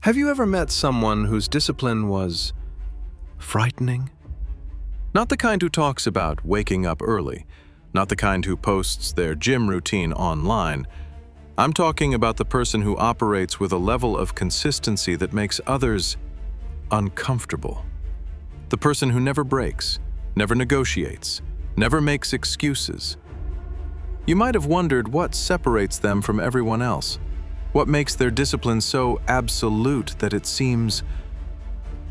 Have you ever met someone whose discipline was frightening? Not the kind who talks about waking up early, not the kind who posts their gym routine online. I'm talking about the person who operates with a level of consistency that makes others uncomfortable. The person who never breaks, never negotiates, never makes excuses. You might have wondered what separates them from everyone else. What makes their discipline so absolute that it seems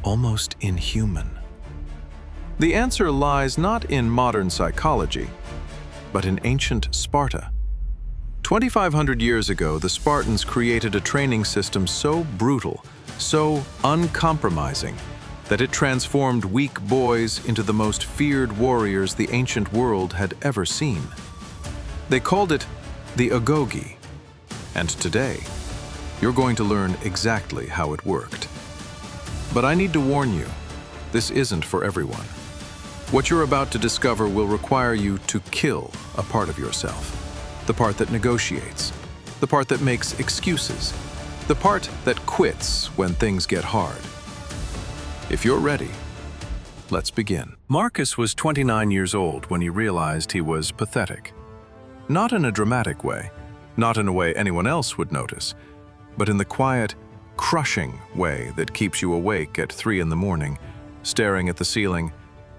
almost inhuman? The answer lies not in modern psychology, but in ancient Sparta. 2,500 years ago, the Spartans created a training system so brutal, so uncompromising, that it transformed weak boys into the most feared warriors the ancient world had ever seen. They called it the Agoge, and today, you're going to learn exactly how it worked. But I need to warn you, this isn't for everyone. What you're about to discover will require you to kill a part of yourself. The part that negotiates, the part that makes excuses, the part that quits when things get hard. If you're ready, let's begin. Marcus was 29 years old when he realized he was pathetic. Not in a dramatic way, not in a way anyone else would notice, but in the quiet, crushing way that keeps you awake at 3 in the morning, staring at the ceiling,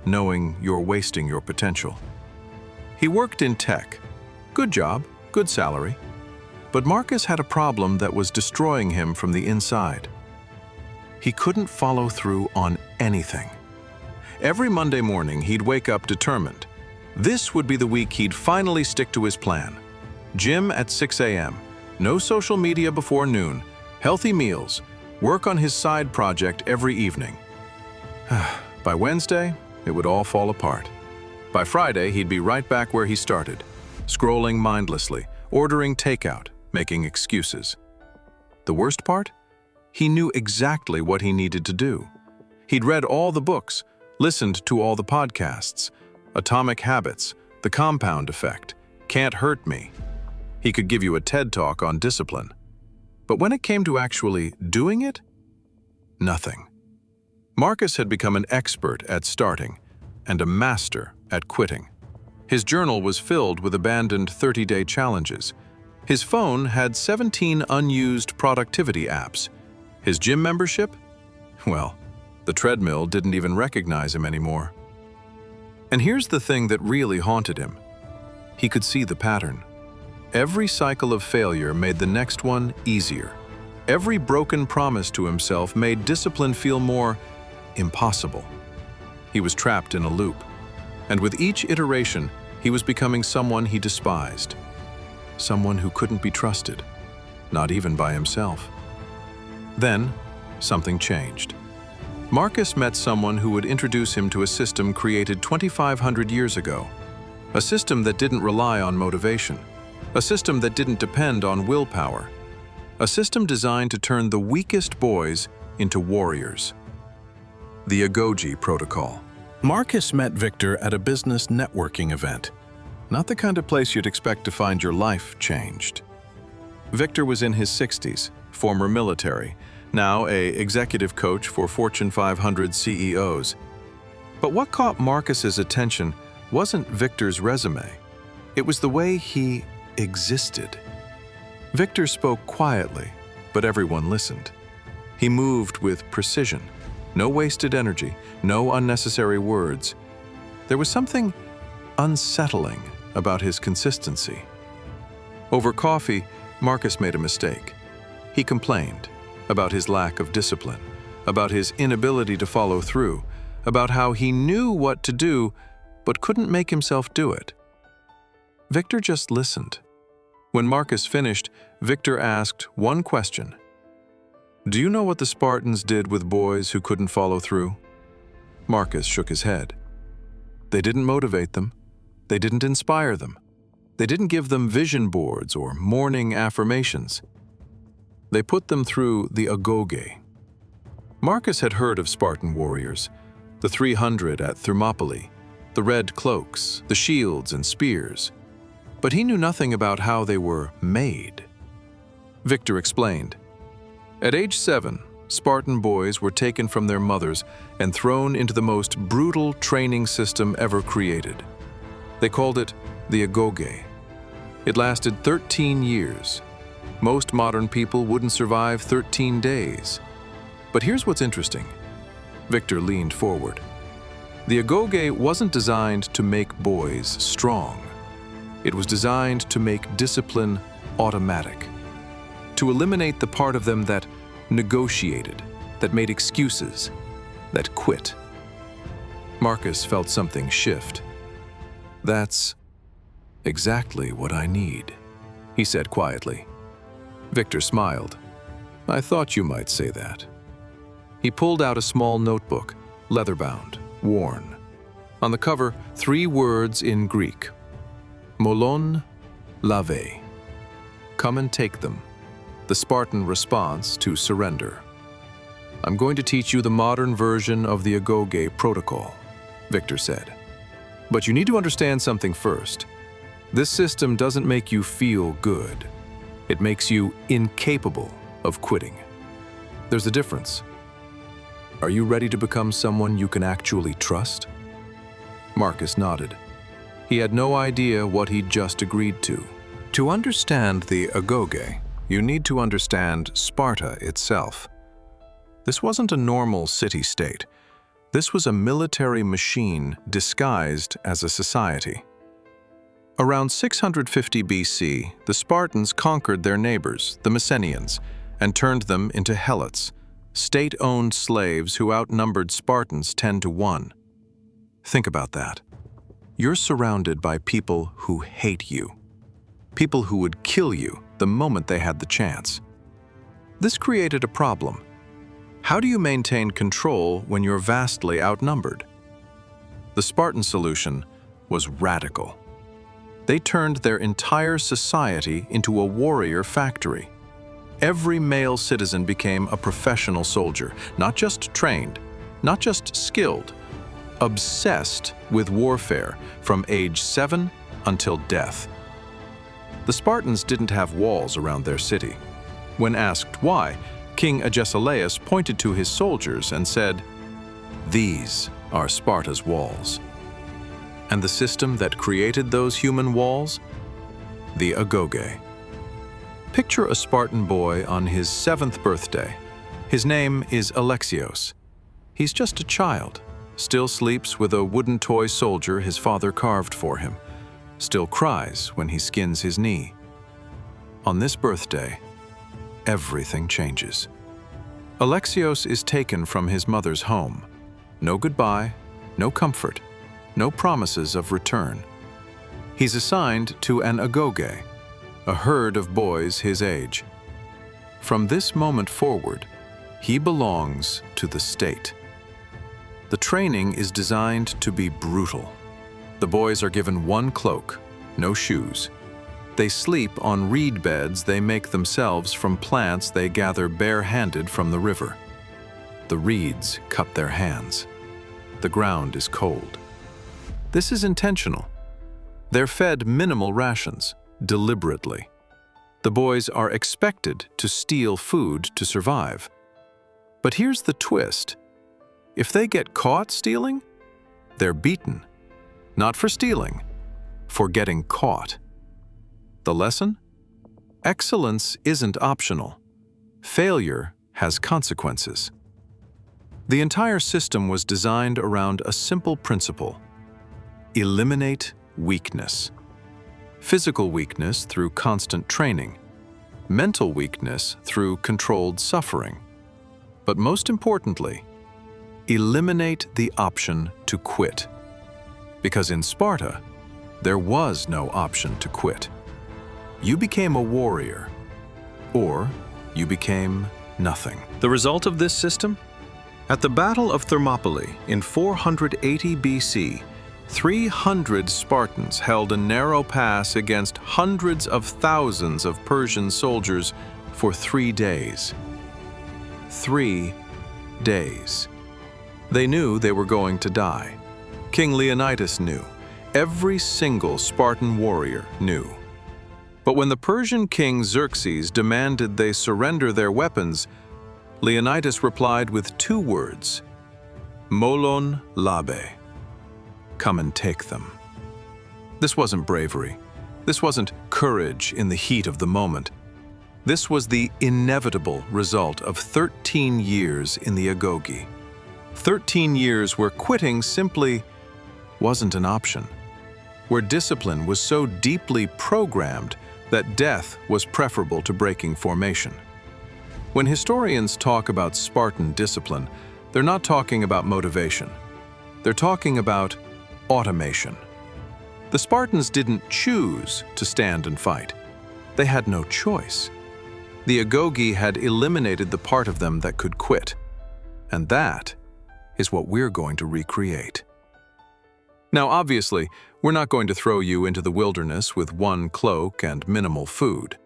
knowing you're wasting your potential. He worked in tech. Good job, good salary. But Marcus had a problem that was destroying him from the inside. He couldn't follow through on anything. Every Monday morning, he'd wake up determined. This would be the week he'd finally stick to his plan. Gym at 6 a.m., no social media before noon, healthy meals, work on his side project every evening. By Wednesday, it would all fall apart. By Friday, he'd be right back where he started, scrolling mindlessly, ordering takeout, making excuses. The worst part? He knew exactly what he needed to do. He'd read all the books, listened to all the podcasts, Atomic Habits, The Compound Effect, Can't Hurt Me. He could give you a TED Talk on discipline. But when it came to actually doing it, nothing. Marcus had become an expert at starting and a master at quitting. His journal was filled with abandoned 30-day challenges. His phone had 17 unused productivity apps. His gym membership? Well, the treadmill didn't even recognize him anymore. And here's the thing that really haunted him. He could see the pattern. Every cycle of failure made the next one easier. Every broken promise to himself made discipline feel more impossible. He was trapped in a loop. And with each iteration, he was becoming someone he despised. Someone who couldn't be trusted, not even by himself. Then, something changed. Marcus met someone who would introduce him to a system created 2,500 years ago. A system that didn't rely on motivation. A system that didn't depend on willpower. A system designed to turn the weakest boys into warriors. The Agoge Protocol. Marcus met Victor at a business networking event. Not the kind of place you'd expect to find your life changed. Victor was in his 60s, former military, now an executive coach for Fortune 500 CEOs. But what caught Marcus's attention wasn't Victor's resume. It was the way he existed. Victor spoke quietly, but everyone listened. He moved with precision. No wasted energy, no unnecessary words. There was something unsettling about his consistency. Over coffee, Marcus made a mistake. He complained about his lack of discipline, about his inability to follow through, about how he knew what to do but couldn't make himself do it. Victor just listened. When Marcus finished, Victor asked one question. "Do you know what the Spartans did with boys who couldn't follow through?" Marcus shook his head. They didn't motivate them. They didn't inspire them. They didn't give them vision boards or morning affirmations. They put them through the Agoge. Marcus had heard of Spartan warriors, the 300 at Thermopylae, the red cloaks, the shields and spears. But he knew nothing about how they were made. Victor explained. At age 7, Spartan boys were taken from their mothers and thrown into the most brutal training system ever created. They called it the Agoge. It lasted 13 years. Most modern people wouldn't survive 13 days. But here's what's interesting. Victor leaned forward. The Agoge wasn't designed to make boys strong. It was designed to make discipline automatic, to eliminate the part of them that negotiated, that made excuses, that quit. Marcus felt something shift. "That's exactly what I need," he said quietly. Victor smiled. "I thought you might say that." He pulled out a small notebook, leather-bound, worn. On the cover, 3 words in Greek. Molon lave. Come and take them. The Spartan response to surrender. "I'm going to teach you the modern version of the Agoge protocol," Victor said. "But you need to understand something first. This system doesn't make you feel good. It makes you incapable of quitting. There's a difference. Are you ready to become someone you can actually trust?" Marcus nodded. He had no idea what he'd just agreed to. To understand the Agoge, you need to understand Sparta itself. This wasn't a normal city-state. This was a military machine disguised as a society. Around 650 BC, the Spartans conquered their neighbors, the Messenians, and turned them into helots, state-owned slaves who outnumbered Spartans 10 to 1. Think about that. You're surrounded by people who hate you, people who would kill you the moment they had the chance. This created a problem. How do you maintain control when you're vastly outnumbered? The Spartan solution was radical. They turned their entire society into a warrior factory. Every male citizen became a professional soldier, not just trained, not just skilled, obsessed with warfare from age 7 until death. The Spartans didn't have walls around their city. When asked why, King Agesilaus pointed to his soldiers and said, "These are Sparta's walls." And the system that created those human walls? The Agoge. Picture a Spartan boy on his 7th birthday. His name is Alexios. He's just a child, still sleeps with a wooden toy soldier his father carved for him, still cries when he skins his knee. On this birthday, everything changes. Alexios is taken from his mother's home. No goodbye, no comfort, no promises of return. He's assigned to an Agoge, a herd of boys his age. From this moment forward, he belongs to the state. The training is designed to be brutal. The boys are given one cloak, no shoes. They sleep on reed beds they make themselves from plants they gather bare-handed from the river. The reeds cut their hands. The ground is cold. This is intentional. They're fed minimal rations, deliberately. The boys are expected to steal food to survive. But here's the twist. If they get caught stealing, they're beaten. Not for stealing, for getting caught. The lesson? Excellence isn't optional. Failure has consequences. The entire system was designed around a simple principle: eliminate weakness. Physical weakness through constant training, mental weakness through controlled suffering. But most importantly, eliminate the option to quit. Because in Sparta, there was no option to quit. You became a warrior, or you became nothing. The result of this system? At the Battle of Thermopylae in 480 BC, 300 Spartans held a narrow pass against hundreds of thousands of Persian soldiers for 3 days. 3 days. They knew they were going to die. King Leonidas knew. Every single Spartan warrior knew. But when the Persian king Xerxes demanded they surrender their weapons, Leonidas replied with 2 words, "Molon labe." Come and take them. This wasn't bravery. This wasn't courage in the heat of the moment. This was the inevitable result of 13 years in the Agoge. 13 years where quitting simply wasn't an option, where discipline was so deeply programmed that death was preferable to breaking formation. When historians talk about Spartan discipline, they're not talking about motivation. They're talking about automation. The Spartans didn't choose to stand and fight. They had no choice. The Agoge had eliminated the part of them that could quit. And that is what we're going to recreate. Now, obviously, we're not going to throw you into the wilderness with 1 cloak and minimal food.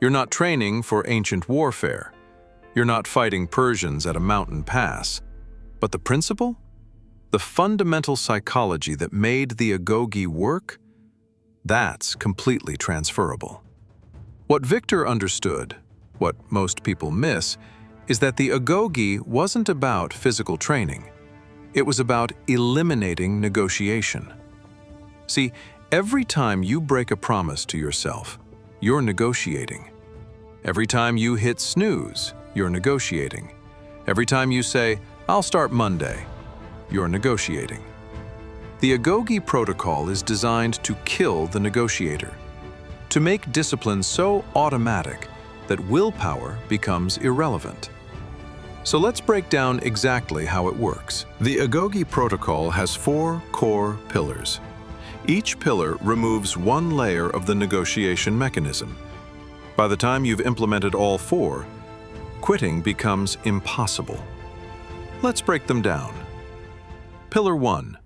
You're not training for ancient warfare. You're not fighting Persians at a mountain pass. But the principle? The fundamental psychology that made the Agoge work? That's completely transferable. What Victor understood, what most people miss, is that the Agoge wasn't about physical training. It was about eliminating negotiation. See, every time you break a promise to yourself, you're negotiating. Every time you hit snooze, you're negotiating. Every time you say, "I'll start Monday," you're negotiating. The Agoge protocol is designed to kill the negotiator, to make discipline so automatic that willpower becomes irrelevant. So let's break down exactly how it works. The Agoge protocol has 4 core pillars. Each pillar removes 1 layer of the negotiation mechanism. By the time you've implemented all 4, quitting becomes impossible. Let's break them down. Pillar 1.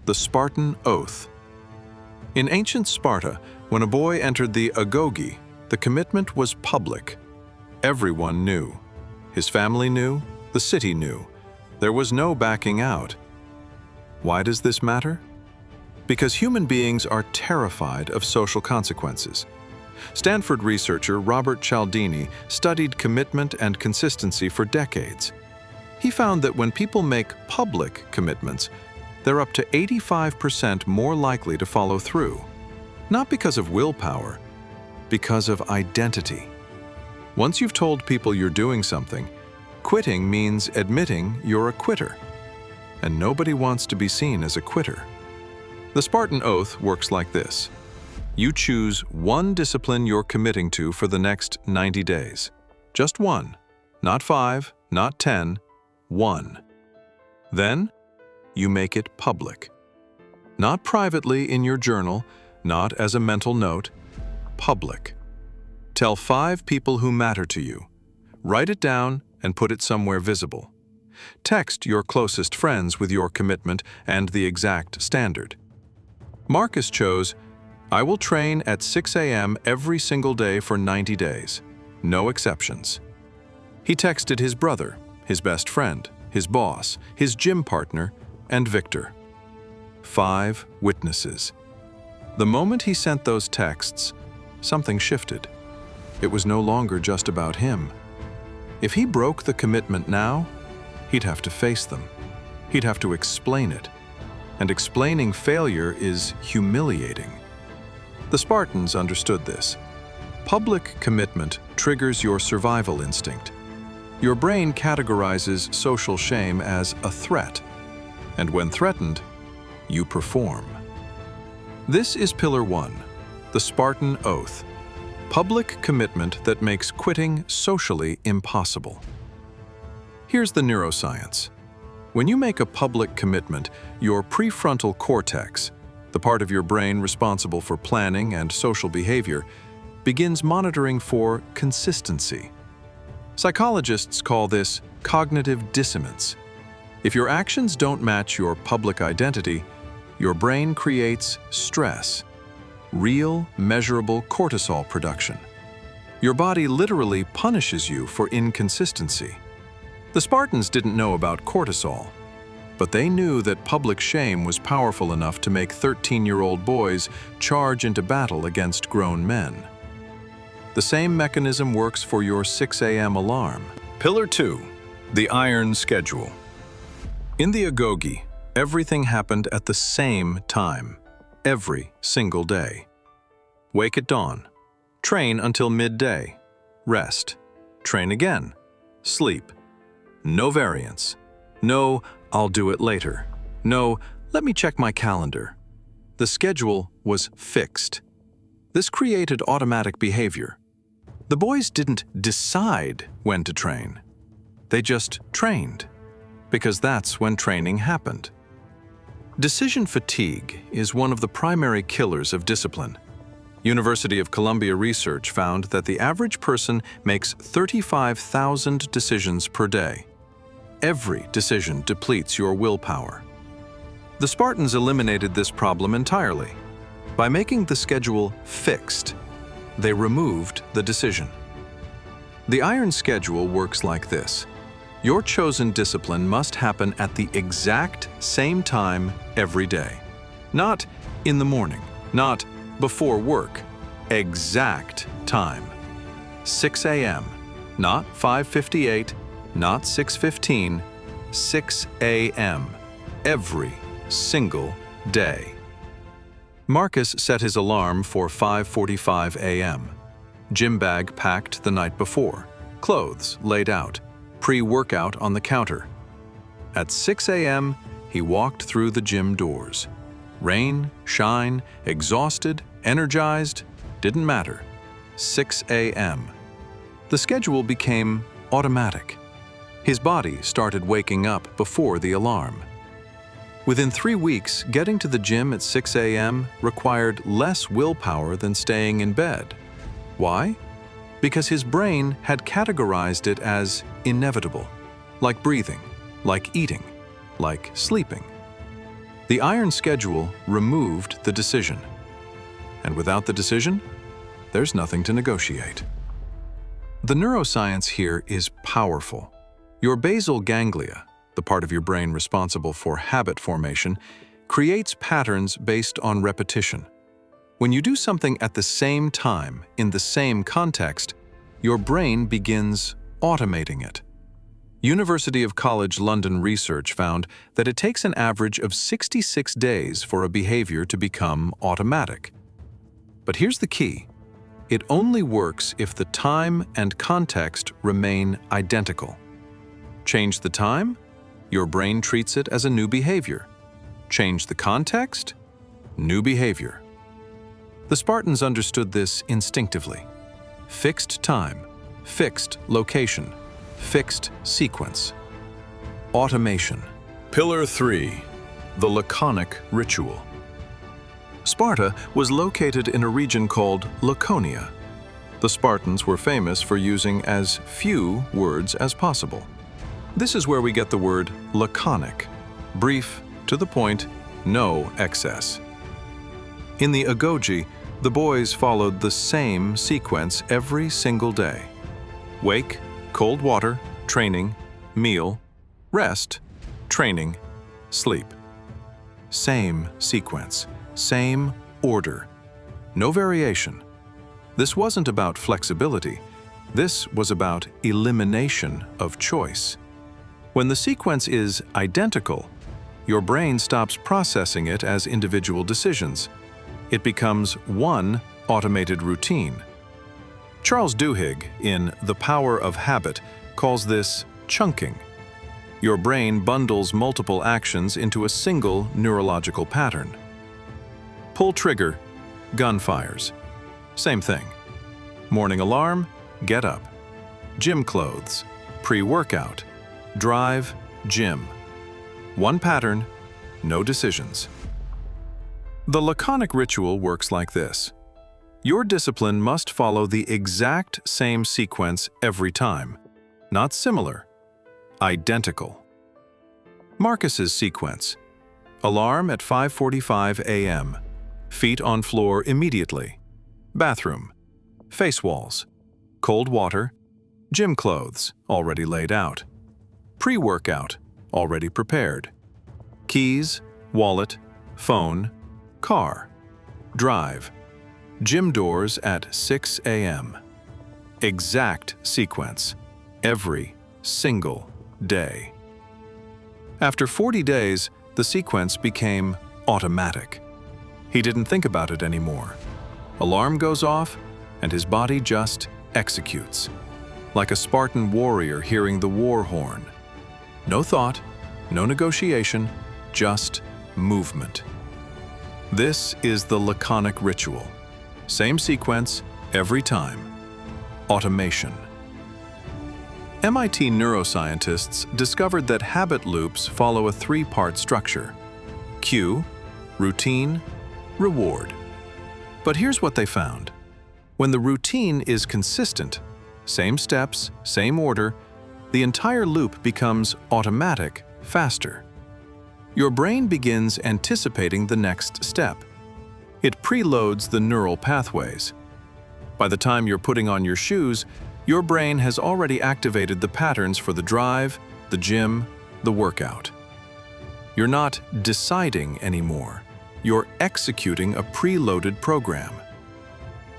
The Spartan Oath. In ancient Sparta, when a boy entered the Agoge, the commitment was public. Everyone knew. His family knew, the city knew. There was no backing out. Why does this matter? Because human beings are terrified of social consequences. Stanford researcher Robert Cialdini studied commitment and consistency for decades. He found that when people make public commitments, they're up to 85% more likely to follow through. Not because of willpower, because of identity. Once you've told people you're doing something, quitting means admitting you're a quitter. And nobody wants to be seen as a quitter. The Spartan Oath works like this. You choose 1 discipline you're committing to for the next 90 days. Just 1. Not 5, not 10, 1. Then, you make it public. Not privately in your journal, not as a mental note, public. Tell 5 people who matter to you. Write it down and put it somewhere visible. Text your closest friends with your commitment and the exact standard. Marcus chose, "I will train at 6 a.m. every single day for 90 days. No exceptions." He texted his brother, his best friend, his boss, his gym partner, and Victor. 5 witnesses. The moment he sent those texts, something shifted. It was no longer just about him. If he broke the commitment now, he'd have to face them. He'd have to explain it. And explaining failure is humiliating. The Spartans understood this. Public commitment triggers your survival instinct. Your brain categorizes social shame as a threat. And when threatened, you perform. This is Pillar 1, the Spartan Oath. Public commitment that makes quitting socially impossible. Here's the neuroscience. When you make a public commitment, your prefrontal cortex, the part of your brain responsible for planning and social behavior, begins monitoring for consistency. Psychologists call this cognitive dissonance. If your actions don't match your public identity, your brain creates stress. Real, measurable cortisol production. Your body literally punishes you for inconsistency. The Spartans didn't know about cortisol, but they knew that public shame was powerful enough to make 13-year-old boys charge into battle against grown men. The same mechanism works for your 6 a.m. alarm. Pillar 2. The Iron Schedule. In the Agoge, everything happened at the same time, every single day. Wake at dawn. Train until midday. Rest. Train again. Sleep. No variance. No, I'll do it later. No, let me check my calendar. The schedule was fixed. This created automatic behavior. The boys didn't decide when to train. They just trained, because that's when training happened. Decision fatigue is one of the primary killers of discipline. University of Columbia research found that the average person makes 35,000 decisions per day. Every decision depletes your willpower. The Spartans eliminated this problem entirely. By making the schedule fixed, they removed the decision. The iron schedule works like this. Your chosen discipline must happen at the exact same time every day. Not in the morning, not before work. Exact time. 6 a.m., not 5:58, not 6:15, 6 a.m. every single day. Marcus set his alarm for 5:45 a.m. Gym bag packed the night before, clothes laid out, pre-workout on the counter. At 6 a.m., he walked through the gym doors. Rain, shine, exhausted, energized, didn't matter. 6 a.m. The schedule became automatic. His body started waking up before the alarm. Within 3 weeks, getting to the gym at 6 a.m. required less willpower than staying in bed. Why? Because his brain had categorized it as inevitable, like breathing, like eating, like sleeping. The iron schedule removed the decision. And without the decision, there's nothing to negotiate. The neuroscience here is powerful. Your basal ganglia, the part of your brain responsible for habit formation, creates patterns based on repetition. When you do something at the same time, in the same context, your brain begins automating it. University of College London research found that it takes an average of 66 days for a behavior to become automatic. But here's the key. It only works if the time and context remain identical. Change the time, your brain treats it as a new behavior. Change the context, new behavior. The Spartans understood this instinctively. Fixed time, fixed location, fixed sequence. Automation. Pillar 3. The Laconic Ritual. Sparta was located in a region called Laconia. The Spartans were famous for using as few words as possible. This is where we get the word laconic, brief, to the point, no excess. In the Agoge, the boys followed the same sequence every single day. Wake, cold water, training, meal, rest, training, sleep. Same sequence, same order, no variation. This wasn't about flexibility. This was about elimination of choice. When the sequence is identical, your brain stops processing it as individual decisions. It becomes one automated routine. Charles Duhigg, in The Power of Habit, calls this chunking. Your brain bundles multiple actions into a single neurological pattern. Pull trigger, gun fires. Same thing. Morning alarm, get up. Gym clothes, pre-workout. Drive, gym. One pattern, no decisions. The laconic ritual works like this. Your discipline must follow the exact same sequence every time. Not similar, identical. Marcus's sequence. Alarm at 5:45 a.m. Feet on floor immediately. Bathroom. Face walls. Cold water. Gym clothes, already laid out. Pre-workout, already prepared. Keys, wallet, phone, car. Drive. Gym doors at 6 a.m. Exact sequence, every single day. After 40 days, the sequence became automatic. He didn't think about it anymore. Alarm goes off, and his body just executes. Like a Spartan warrior hearing the war horn. No thought, no negotiation, just movement. This is the laconic ritual. Same sequence, every time. Automation. MIT neuroscientists discovered that habit loops follow a three-part structure: cue, routine, reward. But here's what they found. When the routine is consistent, same steps, same order, the entire loop becomes automatic faster. Your brain begins anticipating the next step. It preloads the neural pathways. By the time you're putting on your shoes, your brain has already activated the patterns for the drive, the gym, the workout. You're not deciding anymore. You're executing a preloaded program.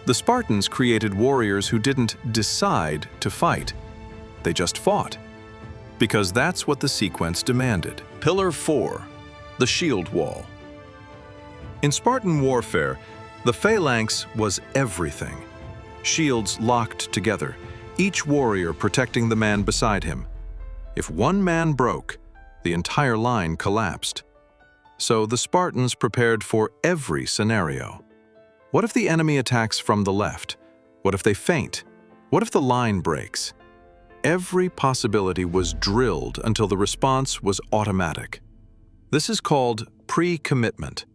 The Spartans created warriors who didn't decide to fight. They just fought. Because that's what the sequence demanded. Pillar 4. The shield wall. In Spartan warfare, the phalanx was everything. Shields locked together, each warrior protecting the man beside him. If one man broke, the entire line collapsed. So the Spartans prepared for every scenario. What if the enemy attacks from the left? What if they feint? What if the line breaks? Every possibility was drilled until the response was automatic. This is called pre-commitment.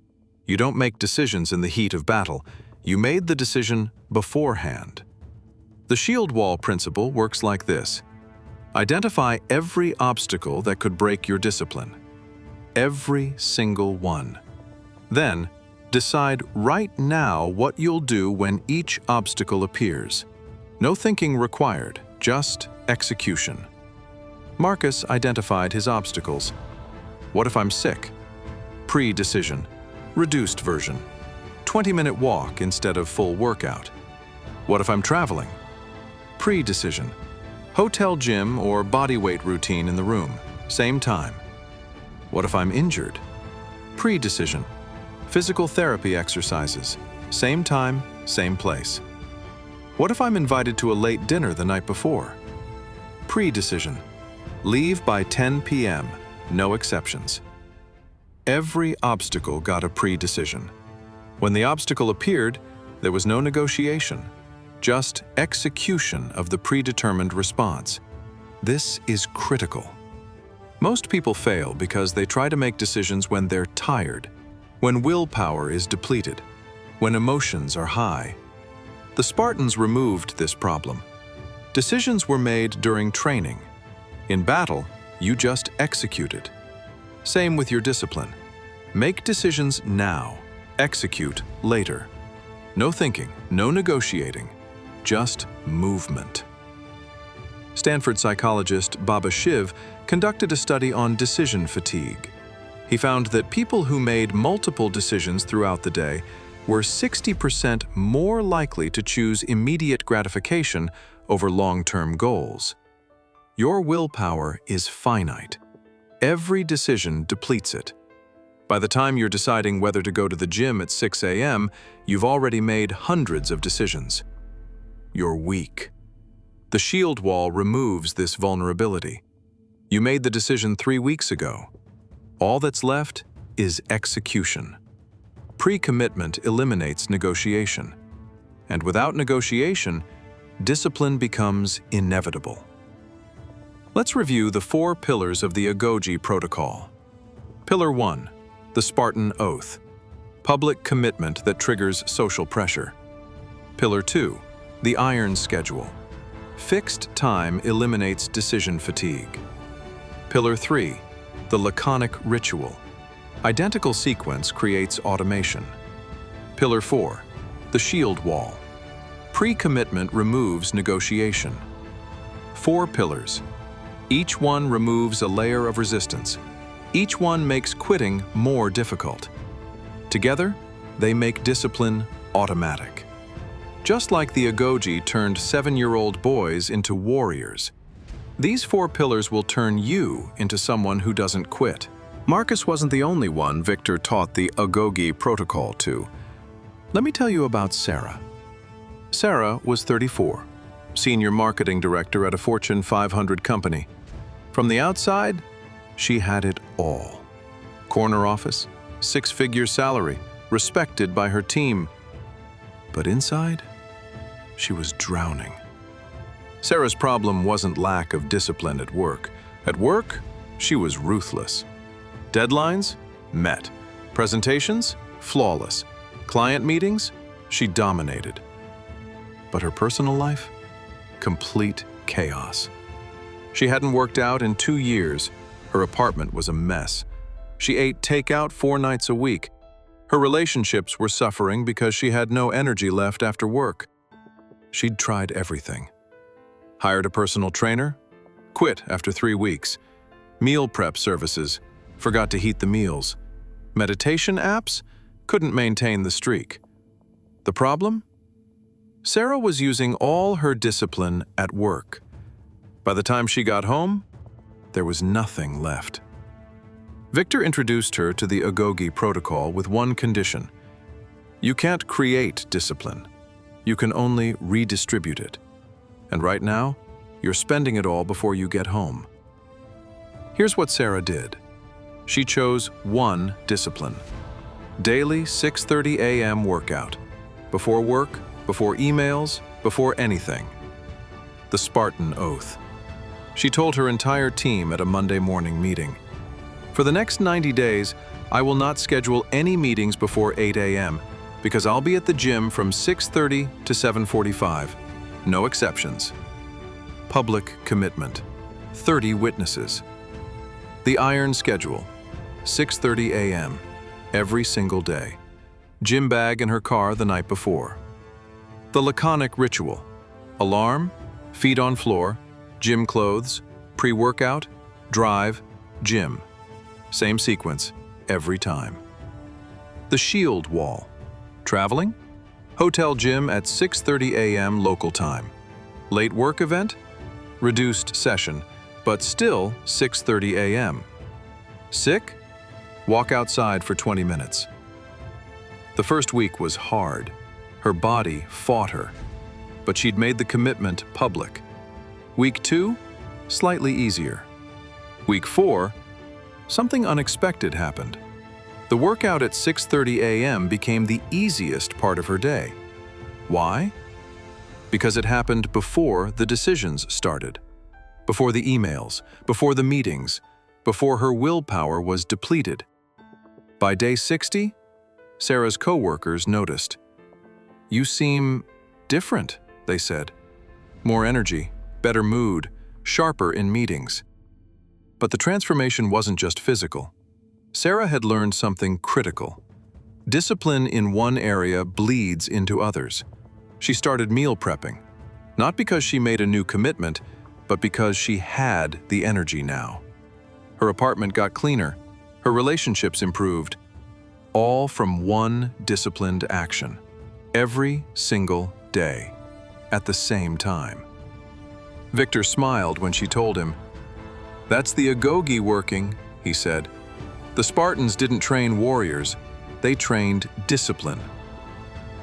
You don't make decisions in the heat of battle. You made the decision beforehand. The shield wall principle works like this. Identify every obstacle that could break your discipline. Every single one. Then, decide right now what you'll do when each obstacle appears. No thinking required, just execution. Marcus identified his obstacles. What if I'm sick? Pre-decision. Reduced version. 20-minute walk instead of full workout. What if I'm traveling? Pre-decision. Hotel gym or bodyweight routine in the room. Same time. What if I'm injured? Pre-decision. Physical therapy exercises. Same time, same place. What if I'm invited to a late dinner the night before? Pre-decision. Leave by 10 p.m. No exceptions. Every obstacle got a pre-decision. When the obstacle appeared, there was no negotiation, just execution of the predetermined response. This is critical. Most people fail because they try to make decisions when they're tired, when willpower is depleted, when emotions are high. The Spartans removed this problem. Decisions were made during training. In battle, you just executed. Same with your discipline. Make decisions now, execute later. No thinking, no negotiating, just movement. Stanford psychologist Baba Shiv conducted a study on decision fatigue. He found that people who made multiple decisions throughout the day were 60% more likely to choose immediate gratification over long-term goals. Your willpower is finite. Every decision depletes it. By the time you're deciding whether to go to the gym at 6 a.m., you've already made hundreds of decisions. You're weak. The shield wall removes this vulnerability. You made the decision 3 weeks ago. All that's left is execution. Pre-commitment eliminates negotiation. And without negotiation, discipline becomes inevitable. Let's review the 4 pillars of the Agoge protocol. Pillar 1, the Spartan oath. Public commitment that triggers social pressure. Pillar 2, the iron schedule. Fixed time eliminates decision fatigue. Pillar 3, the laconic ritual. Identical sequence creates automation. Pillar 4, the shield wall. Pre-commitment removes negotiation. 4 pillars. Each one removes a layer of resistance. Each one makes quitting more difficult. Together, they make discipline automatic. Just like the Agoge turned 7-year-old boys into warriors, These 4 pillars will turn you into someone who doesn't quit. Marcus wasn't the only one Victor taught the Agoge protocol to. Let me tell you about Sarah. Sarah was 34, senior marketing director at a Fortune 500 company. From the outside, she had it all. Corner office, 6-figure salary, respected by her team. But inside, she was drowning. Sarah's problem wasn't lack of discipline at work. At work, she was ruthless. Deadlines? Met. Presentations? Flawless. Client meetings? She dominated. But her personal life? Complete chaos. She hadn't worked out in 2 years. Her apartment was a mess. She ate takeout 4 nights a week. Her relationships were suffering because she had no energy left after work. She'd tried everything. Hired a personal trainer? Quit after 3 weeks. Meal prep services? Forgot to heat the meals. Meditation apps? Couldn't maintain the streak. The problem? Sarah was using all her discipline at work. By the time she got home, there was nothing left. Victor introduced her to the Agoge protocol with one condition. You can't create discipline. You can only redistribute it. And right now, you're spending it all before you get home. Here's what Sarah did. She chose one discipline. Daily 6:30 a.m. workout. Before work, before emails, before anything. The Spartan oath. She told her entire team at a Monday morning meeting. For the next 90 days, I will not schedule any meetings before 8 a.m. because I'll be at the gym from 6:30 to 7:45. No exceptions. Public commitment. 30 witnesses. The iron schedule. 6:30 a.m. every single day. Gym bag in her car the night before. The laconic ritual. Alarm, feet on floor, gym clothes, pre-workout, drive, gym. Same sequence every time. The shield wall. Traveling? Hotel gym at 6:30 a.m. local time. Late work event? Reduced session, but still 6:30 a.m. Sick? Walk outside for 20 minutes. The first week was hard. Her body fought her, but she'd made the commitment public. Week 2, slightly easier. Week 4, something unexpected happened. The workout at 6:30 a.m. became the easiest part of her day. Why? Because it happened before the decisions started, before the emails, before the meetings, before her willpower was depleted. By day 60, Sarah's coworkers noticed. You seem different, they said. More energy, better mood, sharper in meetings. But the transformation wasn't just physical. Sarah had learned something critical. Discipline in one area bleeds into others. She started meal prepping, not because she made a new commitment, but because she had the energy now. Her apartment got cleaner, her relationships improved, all from one disciplined action, every single day, at the same time. Victor smiled when she told him, "That's the Agoge working," he said. "The Spartans didn't train warriors, they trained discipline."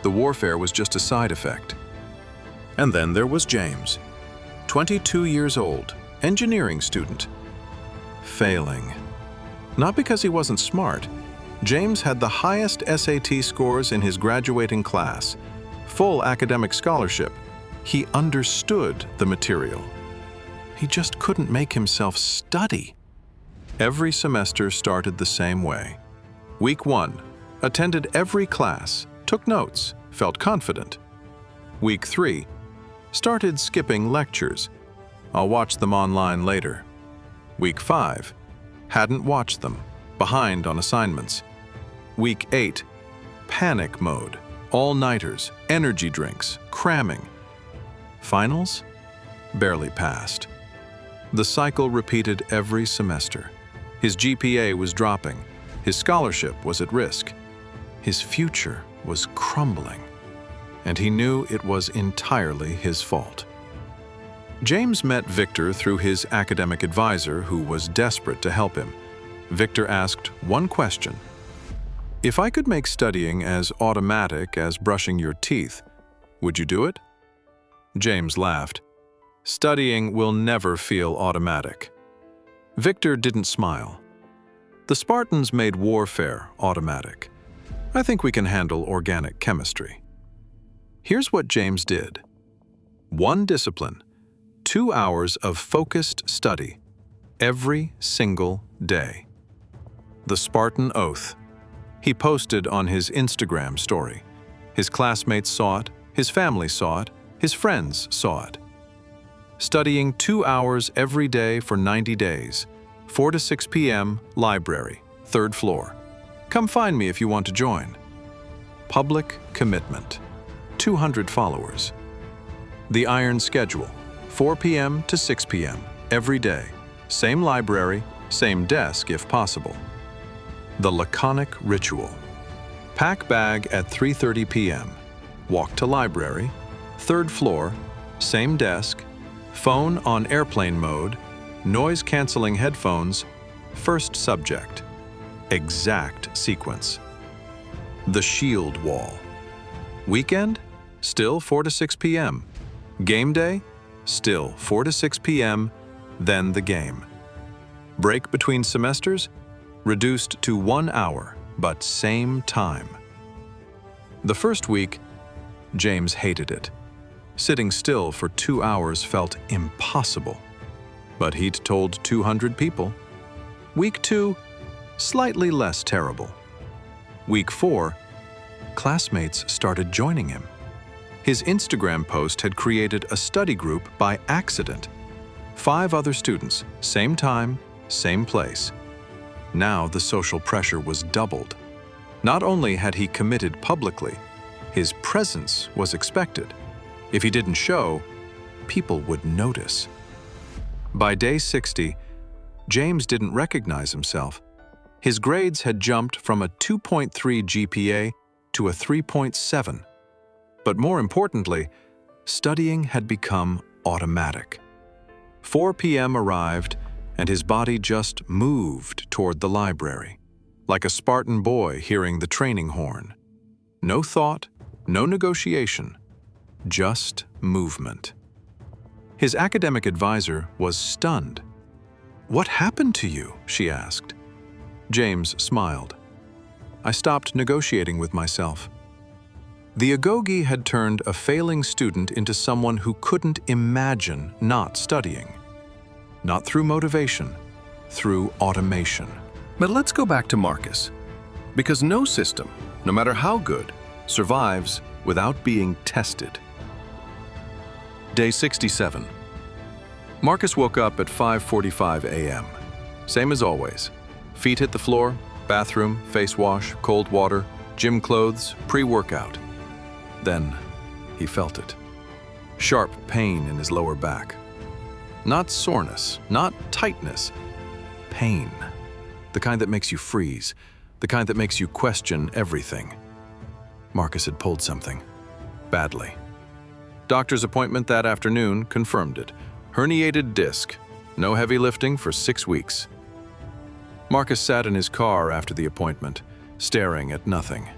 The warfare was just a side effect. And then there was James, 22 years old, engineering student. Failing. Not because he wasn't smart. James had the highest SAT scores in his graduating class, full academic scholarship. He understood the material. He just couldn't make himself study. Every semester started the same way. Week 1, attended every class, took notes, felt confident. Week 3, started skipping lectures. I'll watch them online later. Week 5, hadn't watched them, behind on assignments. Week 8, panic mode, all-nighters, energy drinks, cramming. Finals? Barely passed. The cycle repeated every semester. His GPA was dropping. His scholarship was at risk. His future was crumbling. And he knew it was entirely his fault. James met Victor through his academic advisor, who was desperate to help him. Victor asked one question: "If I could make studying as automatic as brushing your teeth, would you do it?" James laughed. "Studying will never feel automatic." Victor didn't smile. "The Spartans made warfare automatic. I think we can handle organic chemistry." Here's what James did. One discipline, 2 hours of focused study, every single day. The Spartan Oath. He posted on his Instagram story. His classmates saw it, his family saw it, his friends saw it. Studying 2 hours every day for 90 days, 4 to 6 p.m., library, 3rd floor. Come find me if you want to join. Public commitment. 200 followers. The Iron Schedule. 4 p.m. to 6 p.m. every day. Same library, same desk if possible. The Laconic Ritual. Pack bag at 3:30 p.m. Walk to library, 3rd floor, same desk, phone on airplane mode, noise-canceling headphones, first subject. Exact sequence. The Shield Wall. Weekend? Still 4 to 6 p.m. Game day? Still 4 to 6 p.m., then the game. Break between semesters? Reduced to 1 hour, but same time. The first week, James hated it. Sitting still for 2 hours felt impossible. But he'd told 200 people. Week 2, slightly less terrible. Week 4, classmates started joining him. His Instagram post had created a study group by accident. 5 other students, same time, same place. Now the social pressure was doubled. Not only had he committed publicly, his presence was expected. If he didn't show, people would notice. By day 60, James didn't recognize himself. His grades had jumped from a 2.3 GPA to a 3.7. But more importantly, studying had become automatic. 4 p.m. arrived, and his body just moved toward the library, like a Spartan boy hearing the training horn. No thought, no negotiation, just movement. His academic advisor was stunned. "What happened to you?" she asked. James smiled. "I stopped negotiating with myself." The Agoge had turned a failing student into someone who couldn't imagine not studying. Not through motivation, through automation. But let's go back to Marcus, because no system, no matter how good, survives without being tested. Day 67. Marcus woke up at 5:45 a.m. Same as always. Feet hit the floor, bathroom, face wash, cold water, gym clothes, pre-workout. Then he felt it. Sharp pain in his lower back. Not soreness, not tightness. Pain. The kind that makes you freeze. The kind that makes you question everything. Marcus had pulled something. Badly. Doctor's appointment that afternoon confirmed it. Herniated disc. No heavy lifting for 6 weeks. Marcus sat in his car after the appointment, staring at nothing.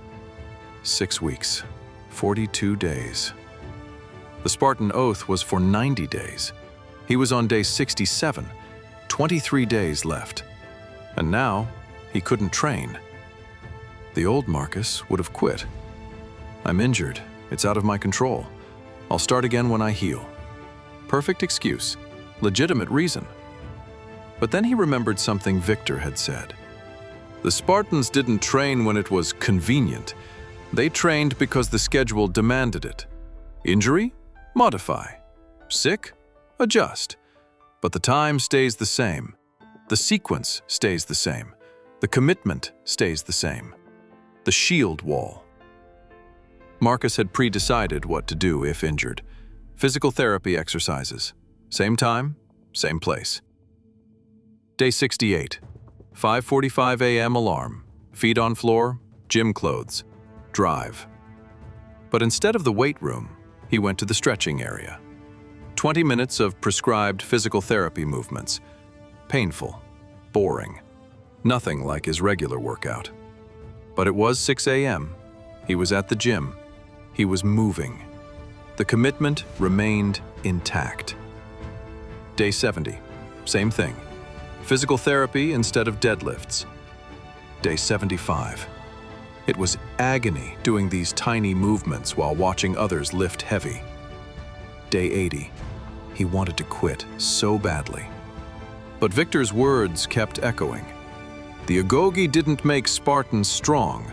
6 weeks. 42 days. The Spartan Oath was for 90 days. He was on day 67, 23 days left. And now, he couldn't train. The old Marcus would have quit. "I'm injured. It's out of my control. I'll start again when I heal." Perfect excuse. Legitimate reason. But then he remembered something Victor had said. The Spartans didn't train when it was convenient. They trained because the schedule demanded it. Injury? Modify. Sick? Adjust. But the time stays the same. The sequence stays the same. The commitment stays the same. The shield wall. Marcus had pre-decided what to do if injured. Physical therapy exercises. Same time, same place. Day 68. 5:45 a.m. alarm. Feet on floor, gym clothes. Drive. But instead of the weight room, he went to the stretching area. 20 minutes of prescribed physical therapy movements. Painful, boring, nothing like his regular workout. But it was 6 a.m. He was at the gym. He was moving. The commitment remained intact. Day 70, same thing. Physical therapy instead of deadlifts. Day 75. It was agony doing these tiny movements while watching others lift heavy. Day 80. He wanted to quit so badly. But Victor's words kept echoing. The Agoge didn't make Spartans strong.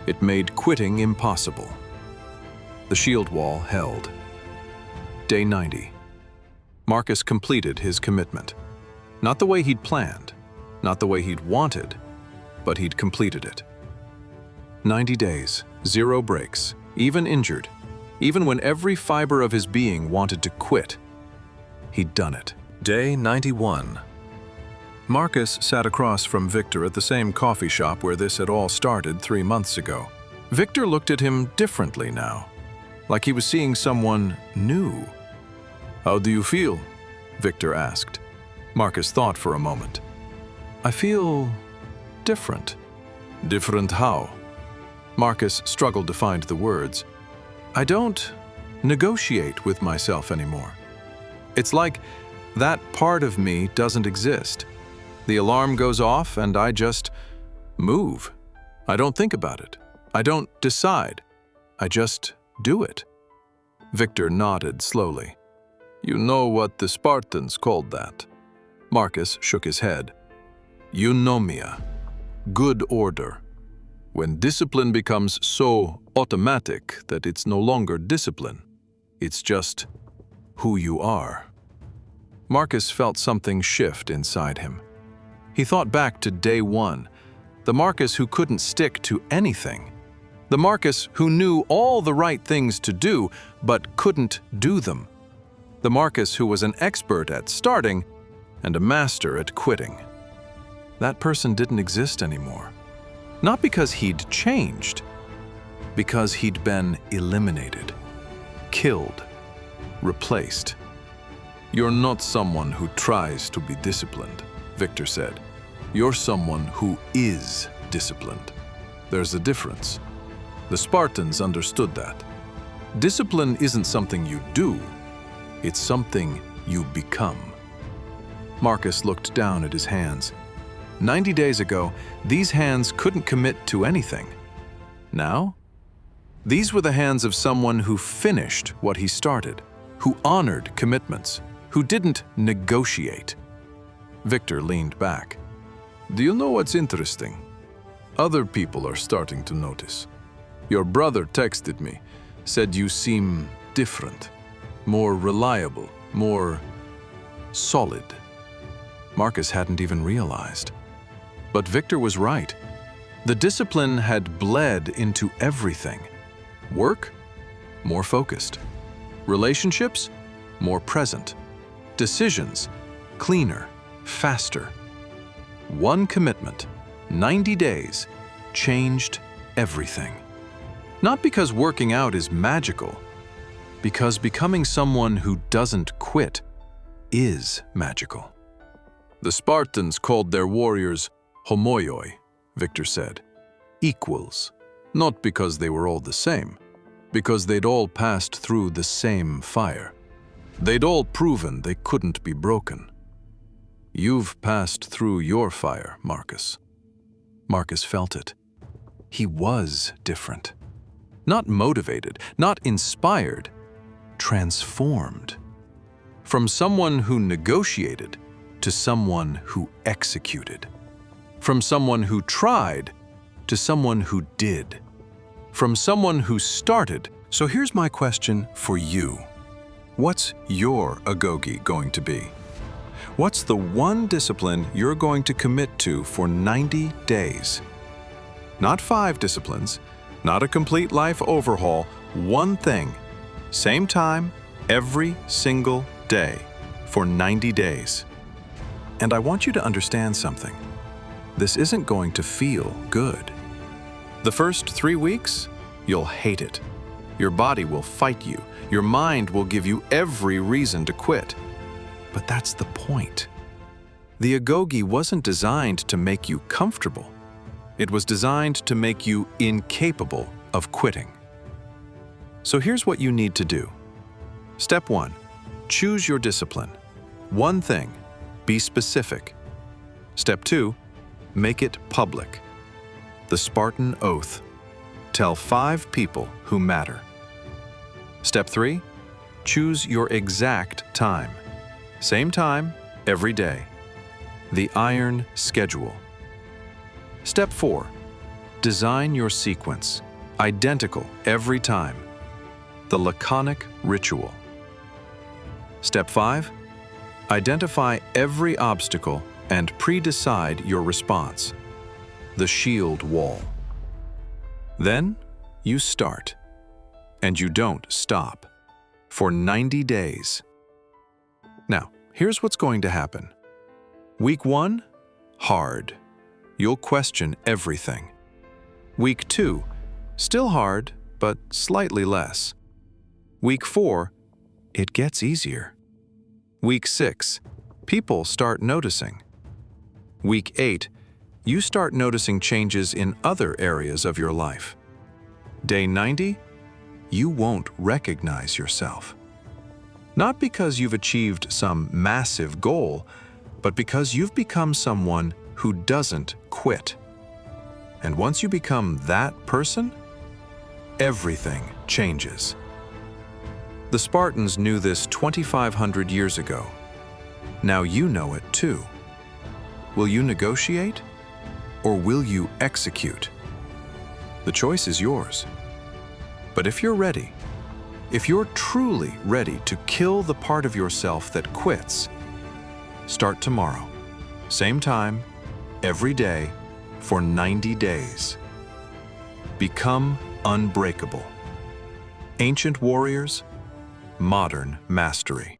It made quitting impossible. The shield wall held. Day 90. Marcus completed his commitment. Not the way he'd planned, not the way he'd wanted, but he'd completed it. 90 days, 0 breaks, even injured, even when every fiber of his being wanted to quit. He'd done it. Day 91. Marcus sat across from Victor at the same coffee shop where this had all started 3 months ago. Victor looked at him differently now, like he was seeing someone new. "How do you feel?" Victor asked. Marcus thought for a moment. "I feel different." "Different how?" Marcus struggled to find the words. "I don't negotiate with myself anymore. It's like that part of me doesn't exist. The alarm goes off and I just move. I don't think about it. I don't decide. I just do it." Victor nodded slowly. "You know what the Spartans called that?" Marcus shook his head. "Eunomia, good order. When discipline becomes so automatic that it's no longer discipline, it's just who you are." Marcus felt something shift inside him. He thought back to day 1, the Marcus who couldn't stick to anything, the Marcus who knew all the right things to do but couldn't do them, the Marcus who was an expert at starting and a master at quitting. That person didn't exist anymore. Not because he'd changed, because he'd been eliminated, killed, replaced. "You're not someone who tries to be disciplined," Victor said. "You're someone who is disciplined. There's a difference." The Spartans understood that. Discipline isn't something you do, it's something you become. Marcus looked down at his hands. 90 days ago, these hands couldn't commit to anything. Now, these were the hands of someone who finished what he started, who honored commitments, who didn't negotiate. Victor leaned back. "Do you know what's interesting? Other people are starting to notice. Your brother texted me, said you seem different, more reliable, more solid." Marcus hadn't even realized. But Victor was right. The discipline had bled into everything. Work, more focused. Relationships, more present. Decisions, cleaner, faster. One commitment, 90 days, changed everything. Not because working out is magical, because becoming someone who doesn't quit is magical. The Spartans called their warriors homoioi, Victor said, equals, not because they were all the same, because they'd all passed through the same fire. They'd all proven they couldn't be broken. You've passed through your fire, Marcus. Marcus felt it. He was different. Not motivated, not inspired, transformed. From someone who negotiated to someone who executed. From someone who tried to someone who did. From someone who started. So here's my question for you. What's your Agoge going to be? What's the one discipline you're going to commit to for 90 days? Not 5 disciplines, not a complete life overhaul, one thing. Same time, every single day, for 90 days. And I want you to understand something. This isn't going to feel good. The first 3 weeks, you'll hate it. Your body will fight you. Your mind will give you every reason to quit. But that's the point. The Agoge wasn't designed to make you comfortable. It was designed to make you incapable of quitting. So here's what you need to do. Step 1. Choose your discipline. One thing. Be specific. Step 2. Make it public. The Spartan Oath. Tell 5 people who matter. Step 3. Choose your exact time. Same time, every day. The Iron Schedule. Step 4. Design your sequence. Identical every time. The Laconic Ritual. Step 5. Identify every obstacle and pre-decide your response. The Shield Wall. Then you start. And you don't stop. For 90 days. Now, here's what's going to happen. Week 1, hard. You'll question everything. Week 2, still hard, but slightly less. Week 4, it gets easier. Week 6, people start noticing. Week 8, you start noticing changes in other areas of your life. Day 90, you won't recognize yourself. Not because you've achieved some massive goal, but because you've become someone who doesn't quit. And once you become that person, everything changes. The Spartans knew this 2,500 years ago. Now you know it too. Will you negotiate, or will you execute? The choice is yours. But if you're ready, if you're truly ready to kill the part of yourself that quits, start tomorrow, same time, every day, for 90 days. Become unbreakable. Ancient warriors, modern mastery.